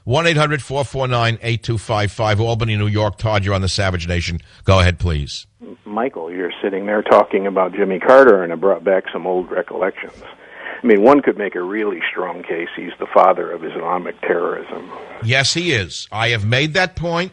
1-800-449-8255, Albany, New York. Todd, you're on the Savage Nation. Go ahead, please. Michael, you're sitting there talking about Jimmy Carter, and it brought back some old recollections. I mean, one could make a really strong case he's the father of Islamic terrorism. Yes, he is. I have made that point.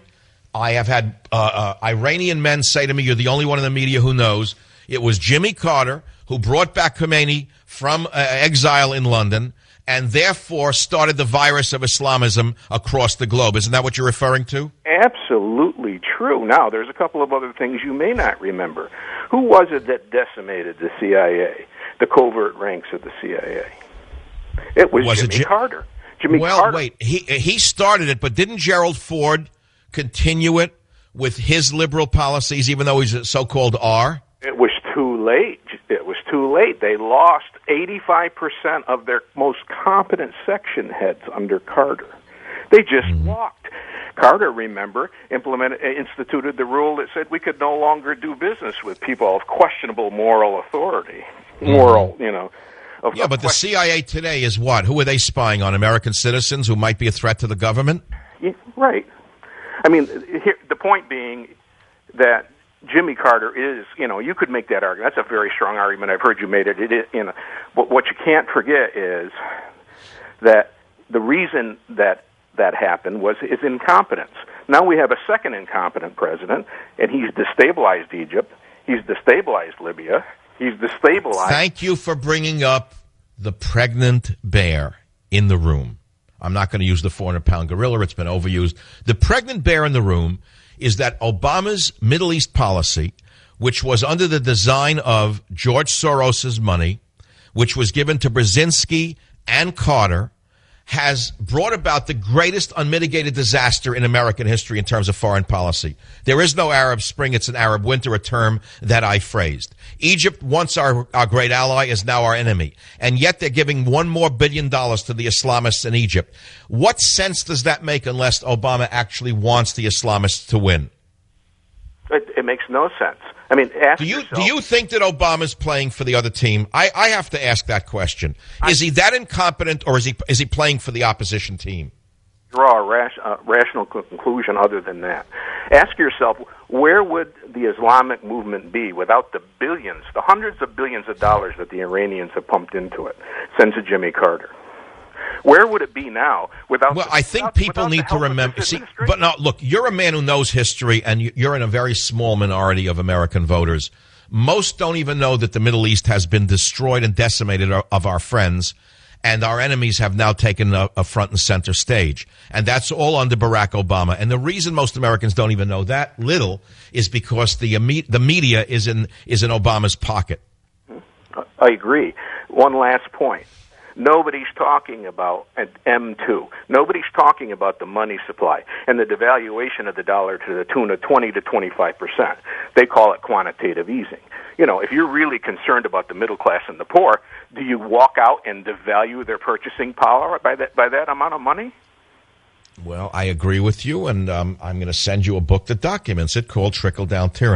I have had Iranian men say to me, you're the only one in the media who knows. It was Jimmy Carter who brought back Khomeini from exile in London and therefore started the virus of Islamism across the globe. Isn't that what you're referring to? Absolutely true. Now, there's a couple of other things you may not remember. Who was it that decimated the CIA, the covert ranks of the CIA? It was Jimmy Carter. Jimmy Carter. Wait, he started it, but didn't Gerald Ford continue it with his liberal policies, even though he's a so-called R? It was too late. It was too late. They lost 85% of their most competent section heads under Carter. They just walked. Carter, remember, instituted the rule that said we could no longer do business with people of questionable moral authority. But the CIA today is what? Who are they spying on? American citizens who might be a threat to the government? Yeah, right. I mean, the point being that Jimmy Carter is, you could make that argument. That's a very strong argument. I've heard you made it. But what you can't forget is that the reason that happened was his incompetence. Now we have a second incompetent president, and he's destabilized Egypt. He's destabilized Libya. He's destabilized. Thank you for bringing up the pregnant bear in the room. I'm not going to use the 400-pound gorilla. It's been overused. The pregnant bear in the room is that Obama's Middle East policy, which was under the design of George Soros's money, which was given to Brzezinski and Carter, has brought about the greatest unmitigated disaster in American history in terms of foreign policy. There is no Arab Spring. It's an Arab winter, a term that I phrased. Egypt, once our great ally, is now our enemy. And yet they're giving $1 more billion to the Islamists in Egypt. What sense does that make unless Obama actually wants the Islamists to win? It makes no sense. I mean, do you think that Obama's playing for the other team? I have to ask that question. Is he that incompetent, or is he playing for the opposition team? Draw a rational conclusion other than that. Ask yourself, where would the Islamic movement be without the billions, the hundreds of billions of dollars that the Iranians have pumped into it since Jimmy Carter? Where would it be now without? Well, I think people need to remember. See, but now, look, you're a man who knows history, and you're in a very small minority of American voters. Most don't even know that the Middle East has been destroyed and decimated of our friends, and our enemies have now taken a front and center stage. And that's all under Barack Obama. And the reason most Americans don't even know that little is because the media is in Obama's pocket. I agree. One last point. Nobody's talking about an M2. Nobody's talking about the money supply and the devaluation of the dollar to the tune of 20 to 25%. They call it quantitative easing. If you're really concerned about the middle class and the poor, do you walk out and devalue their purchasing power by that amount of money? Well, I agree with you, and I'm going to send you a book that documents it called Trickle-Down Tyranny.